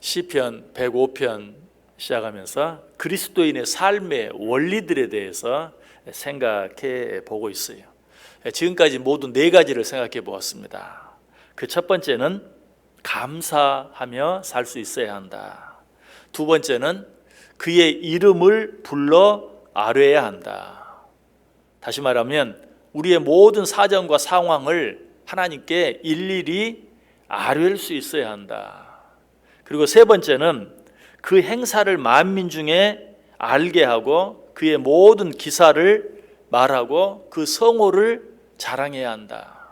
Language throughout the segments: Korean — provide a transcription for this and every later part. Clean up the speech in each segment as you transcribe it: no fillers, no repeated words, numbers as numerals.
시편 105편 시작하면서 그리스도인의 삶의 원리들에 대해서 생각해 보고 있어요. 지금까지 모두 4가지를 생각해 보았습니다. 그 첫 번째는 감사하며 살 수 있어야 한다. 두 번째는 그의 이름을 불러 아뢰야 한다. 다시 말하면 우리의 모든 사정과 상황을 하나님께 일일이 아뢰일 수 있어야 한다. 그리고 세 번째는 그 행사를 만민 중에 알게 하고 그의 모든 기사를 말하고 그 성호를 자랑해야 한다.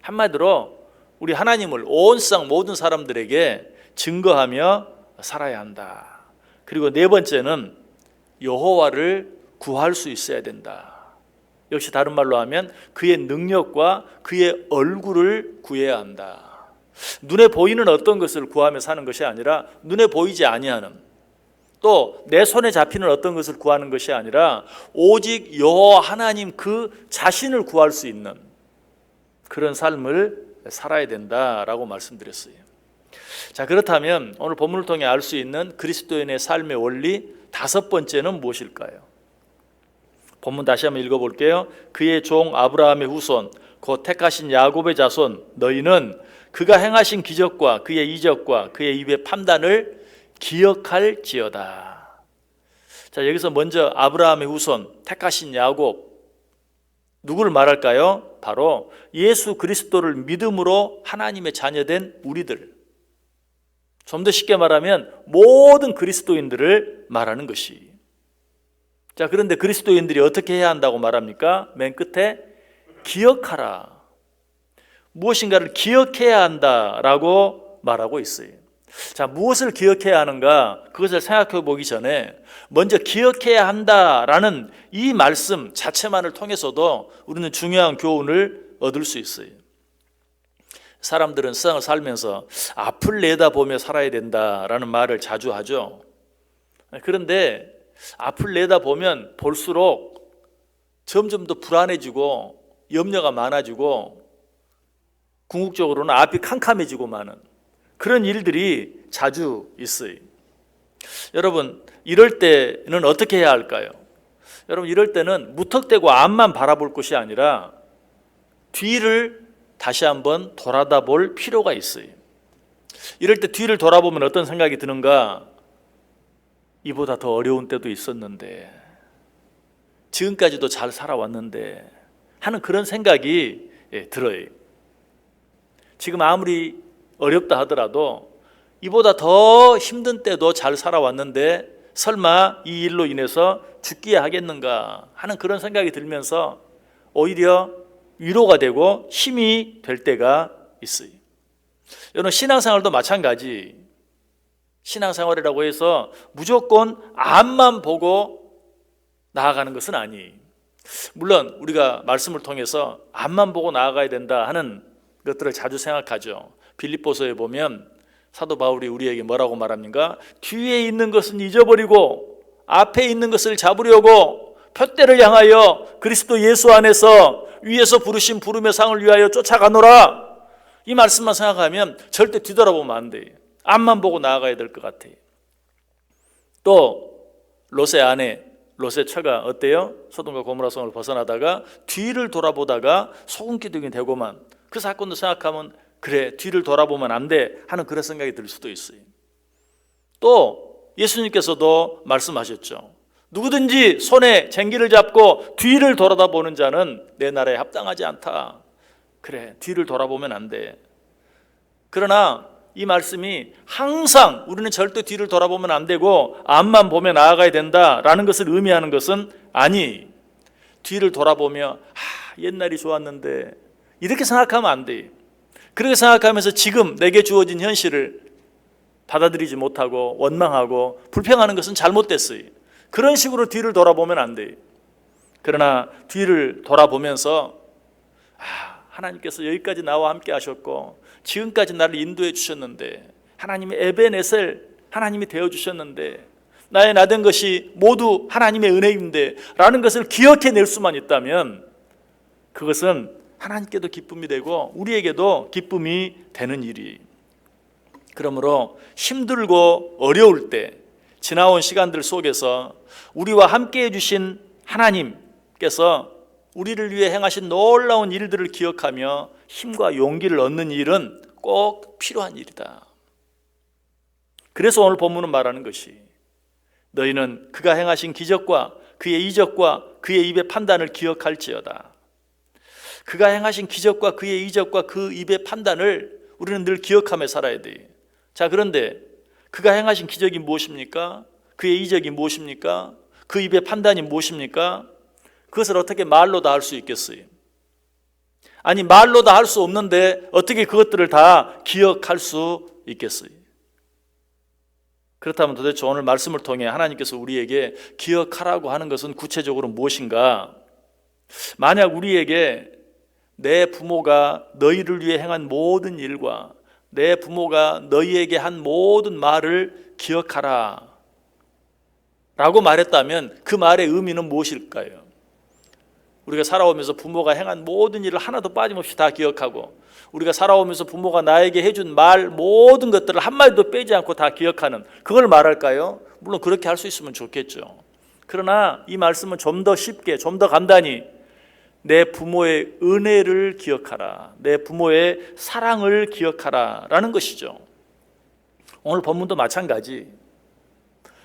한마디로 우리 하나님을 온 세상 모든 사람들에게 증거하며 살아야 한다. 그리고 네 번째는 여호와를 구할 수 있어야 된다. 역시 다른 말로 하면 그의 능력과 그의 얼굴을 구해야 한다. 눈에 보이는 어떤 것을 구하며 사는 것이 아니라 눈에 보이지 아니하는, 또 내 손에 잡히는 어떤 것을 구하는 것이 아니라 오직 여호와 하나님 그 자신을 구할 수 있는 그런 삶을 살아야 된다라고 말씀드렸어요. 자, 그렇다면 오늘 본문을 통해 알 수 있는 그리스도인의 삶의 원리 5번째는 무엇일까요? 본문 다시 한번 읽어볼게요. 그의 종 아브라함의 후손 곧 택하신 야곱의 자손 너희는 그가 행하신 기적과 그의 이적과 그의 입의 판단을 기억할지어다. 자, 여기서 먼저 아브라함의 후손 택하신 야곱, 누구를 말할까요? 바로 예수 그리스도를 믿음으로 하나님의 자녀된 우리들, 좀 더 쉽게 말하면 모든 그리스도인들을 말하는 것이. 자, 그런데 그리스도인들이 어떻게 해야 한다고 말합니까? 맨 끝에 기억하라. 무엇인가를 기억해야 한다라고 말하고 있어요. 자, 무엇을 기억해야 하는가? 그것을 생각해 보기 전에 먼저 기억해야 한다라는 이 말씀 자체만을 통해서도 우리는 중요한 교훈을 얻을 수 있어요. 사람들은 세상을 살면서 앞을 내다보며 살아야 된다라는 말을 자주 하죠. 그런데 앞을 내다보면 볼수록 점점 더 불안해지고 염려가 많아지고 궁극적으로는 앞이 캄캄해지고 마는 그런 일들이 자주 있어요. 여러분, 이럴 때는 어떻게 해야 할까요? 여러분, 이럴 때는 무턱대고 앞만 바라볼 것이 아니라 뒤를 다시 한번 돌아다 볼 필요가 있어요. 이럴 때 뒤를 돌아보면 어떤 생각이 드는가? 이보다 더 어려운 때도 있었는데, 지금까지도 잘 살아왔는데 하는 그런 생각이 들어요. 지금 아무리 어렵다 하더라도 이보다 더 힘든 때도 잘 살아왔는데 설마 이 일로 인해서 죽기야 하겠는가 하는 그런 생각이 들면서 오히려 위로가 되고 힘이 될 때가 있어요. 여러분, 신앙생활도 마찬가지. 신앙생활이라고 해서 무조건 앞만 보고 나아가는 것은 아니에요. 물론 우리가 말씀을 통해서 앞만 보고 나아가야 된다 하는 것들을 자주 생각하죠. 빌립보서에 보면 사도 바울이 우리에게 뭐라고 말합니까? 뒤에 있는 것은 잊어버리고 앞에 있는 것을 잡으려고 표대를 향하여 그리스도 예수 안에서 위에서 부르신 부름의 상을 위하여 쫓아가노라. 이 말씀만 생각하면 절대 뒤돌아보면 안 돼요. 앞만 보고 나아가야 될 것 같아요. 또 롯의 아내 롯의 처가 어때요? 소돔과 고모라 성을 벗어나다가 뒤를 돌아보다가 소금기둥이 되고만, 그 사건도 생각하면 그래, 뒤를 돌아보면 안 돼 하는 그런 생각이 들 수도 있어요. 또 예수님께서도 말씀하셨죠. 누구든지 손에 쟁기를 잡고 뒤를 돌아다보는 자는 내 나라에 합당하지 않다. 그래, 뒤를 돌아보면 안 돼. 그러나 이 말씀이 항상 우리는 절대 뒤를 돌아보면 안 되고 앞만 보며 나아가야 된다라는 것을 의미하는 것은 아니. 뒤를 돌아보며 옛날이 좋았는데 이렇게 생각하면 안 돼. 그렇게 생각하면서 지금 내게 주어진 현실을 받아들이지 못하고 원망하고 불평하는 것은 잘못됐어요. 그런 식으로 뒤를 돌아보면 안 돼요. 그러나 뒤를 돌아보면서 하나님께서 여기까지 나와 함께 하셨고 지금까지 나를 인도해 주셨는데, 하나님의 에베네셀, 하나님이 되어주셨는데, 나의 나된 것이 모두 하나님의 은혜인데 라는 것을 기억해낼 수만 있다면 그것은 하나님께도 기쁨이 되고 우리에게도 기쁨이 되는 일이. 그러므로 힘들고 어려울 때 지나온 시간들 속에서 우리와 함께 해주신 하나님께서 우리를 위해 행하신 놀라운 일들을 기억하며 힘과 용기를 얻는 일은 꼭 필요한 일이다. 그래서 오늘 본문은 말하는 것이 너희는 그가 행하신 기적과 그의 이적과 그의 입의 판단을 기억할지어다. 그가 행하신 기적과 그의 이적과 그 입의 판단을 우리는 늘 기억하며 살아야 돼. 자, 그런데 그가 행하신 기적이 무엇입니까? 그의 이적이 무엇입니까? 그 입의 판단이 무엇입니까? 그것을 어떻게 말로 다 할 수 있겠어요? 아니, 말로 다 할 수 없는데 어떻게 그것들을 다 기억할 수 있겠어요? 그렇다면 도대체 오늘 말씀을 통해 하나님께서 우리에게 기억하라고 하는 것은 구체적으로 무엇인가? 만약 우리에게 내 부모가 너희를 위해 행한 모든 일과 내 부모가 너희에게 한 모든 말을 기억하라 라고 말했다면 그 말의 의미는 무엇일까요? 우리가 살아오면서 부모가 행한 모든 일을 하나도 빠짐없이 다 기억하고 우리가 살아오면서 부모가 나에게 해준 말 모든 것들을 한마디도 빼지 않고 다 기억하는 그걸 말할까요? 물론 그렇게 할 수 있으면 좋겠죠. 그러나 이 말씀은 좀 더 쉽게 좀 더 간단히 내 부모의 은혜를 기억하라, 내 부모의 사랑을 기억하라 라는 것이죠. 오늘 본문도 마찬가지.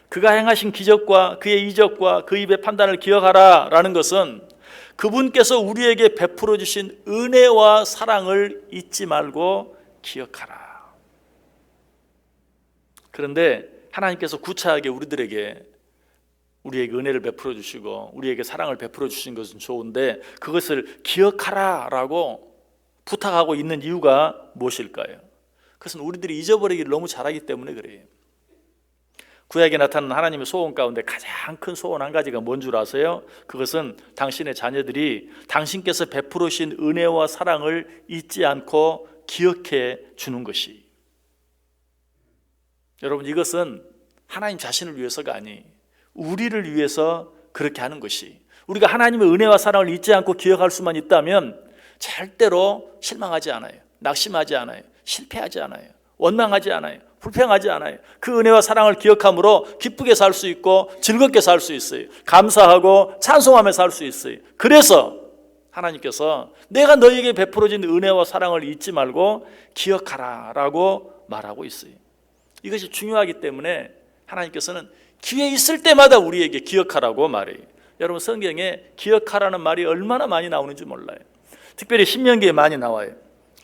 그가 행하신 기적과 그의 이적과 그 입의 판단을 기억하라 라는 것은 그분께서 우리에게 베풀어 주신 은혜와 사랑을 잊지 말고 기억하라. 그런데 하나님께서 구차하게 우리에게 은혜를 베풀어 주시고 우리에게 사랑을 베풀어 주신 것은 좋은데 그것을 기억하라 라고 부탁하고 있는 이유가 무엇일까요? 그것은 우리들이 잊어버리기를 너무 잘하기 때문에 그래요. 구약에 나타나는 하나님의 소원 가운데 가장 큰 소원 한 가지가 뭔 줄 아세요? 그것은 당신의 자녀들이 당신께서 베풀어 주신 은혜와 사랑을 잊지 않고 기억해 주는 것이. 여러분, 이것은 하나님 자신을 위해서가 아니 우리를 위해서 그렇게 하는 것이. 우리가 하나님의 은혜와 사랑을 잊지 않고 기억할 수만 있다면 절대로 실망하지 않아요. 낙심하지 않아요. 실패하지 않아요. 원망하지 않아요. 불평하지 않아요. 그 은혜와 사랑을 기억함으로 기쁘게 살 수 있고 즐겁게 살 수 있어요. 감사하고 찬송하며 살 수 있어요. 그래서 하나님께서 내가 너희에게 베풀어진 은혜와 사랑을 잊지 말고 기억하라 라고 말하고 있어요. 이것이 중요하기 때문에 하나님께서는 기회 있을 때마다 우리에게 기억하라고 말해요. 여러분, 성경에 기억하라는 말이 얼마나 많이 나오는지 몰라요. 특별히 신명기에 많이 나와요.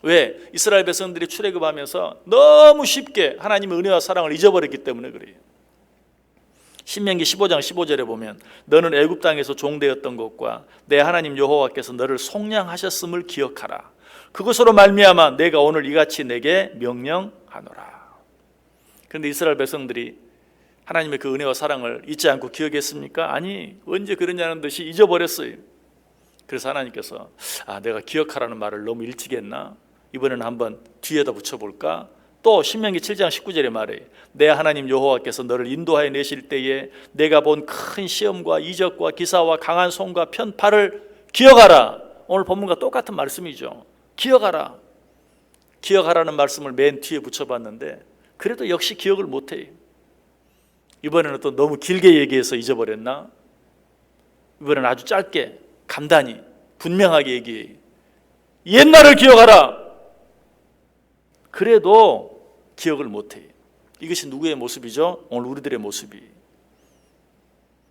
왜? 이스라엘 백성들이 출애굽하면서 너무 쉽게 하나님의 은혜와 사랑을 잊어버렸기 때문에 그래요. 신명기 15장 15절에 보면 너는 애굽 땅에서 종되었던 것과 내 하나님 여호와께서 너를 속량하셨음을 기억하라. 그것으로 말미암아 내가 오늘 이같이 내게 명령하노라. 그런데 이스라엘 백성들이 하나님의 그 은혜와 사랑을 잊지 않고 기억했습니까? 아니, 언제 그러냐는 듯이 잊어버렸어요. 그래서 하나님께서 내가 기억하라는 말을 너무 일찍 했나? 이번에는 한번 뒤에다 붙여볼까? 또 신명기 7장 19절에 말해 내 하나님 여호와께서 너를 인도하여 내실 때에 내가 본 큰 시험과 이적과 기사와 강한 손과 편팔을 기억하라. 오늘 본문과 똑같은 말씀이죠. 기억하라. 기억하라는 말씀을 맨 뒤에 붙여봤는데 그래도 역시 기억을 못해요. 이번에는 또 너무 길게 얘기해서 잊어버렸나? 이번에는 아주 짧게 간단히 분명하게 얘기해요. 옛날을 기억하라. 그래도 기억을 못해요. 이것이 누구의 모습이죠? 오늘 우리들의 모습이.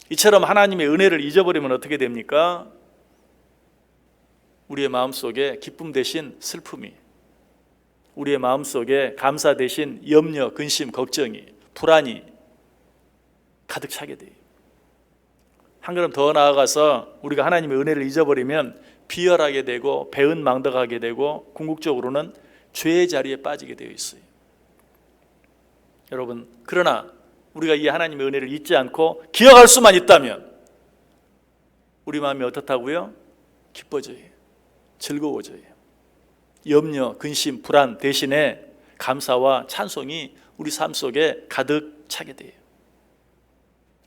이처럼 하나님의 은혜를 잊어버리면 어떻게 됩니까? 우리의 마음속에 기쁨 대신 슬픔이, 우리의 마음속에 감사 대신 염려, 근심, 걱정이, 불안이 가득 차게 돼요. 한 걸음 더 나아가서 우리가 하나님의 은혜를 잊어버리면 비열하게 되고 배은망덕하게 되고 궁극적으로는 죄의 자리에 빠지게 되어 있어요. 여러분, 그러나 우리가 이 하나님의 은혜를 잊지 않고 기억할 수만 있다면 우리 마음이 어떻다고요? 기뻐져요. 즐거워져요. 염려, 근심, 불안 대신에 감사와 찬송이 우리 삶 속에 가득 차게 돼요.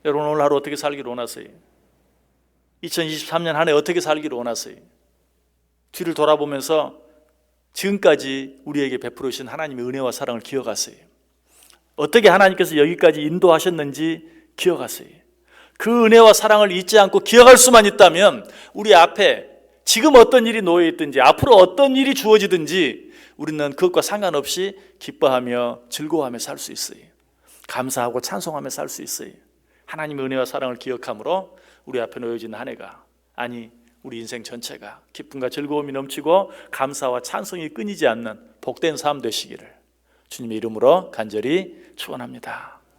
여러분, 오늘 하루 어떻게 살기를 원하세요? 2023년 한 해 어떻게 살기를 원하세요? 뒤를 돌아보면서 지금까지 우리에게 베풀어 주신 하나님의 은혜와 사랑을 기억하세요. 어떻게 하나님께서 여기까지 인도하셨는지 기억하세요. 그 은혜와 사랑을 잊지 않고 기억할 수만 있다면 우리 앞에 지금 어떤 일이 놓여 있든지 앞으로 어떤 일이 주어지든지 우리는 그것과 상관없이 기뻐하며 즐거워하며 살 수 있어요. 감사하고 찬송하며 살 수 있어요. 하나님의 은혜와 사랑을 기억함으로 우리 앞에 놓여진 한 해가, 아니 우리 인생 전체가 기쁨과 즐거움이 넘치고 감사와 찬송이 끊이지 않는 복된 삶 되시기를 주님의 이름으로 간절히 축원합니다.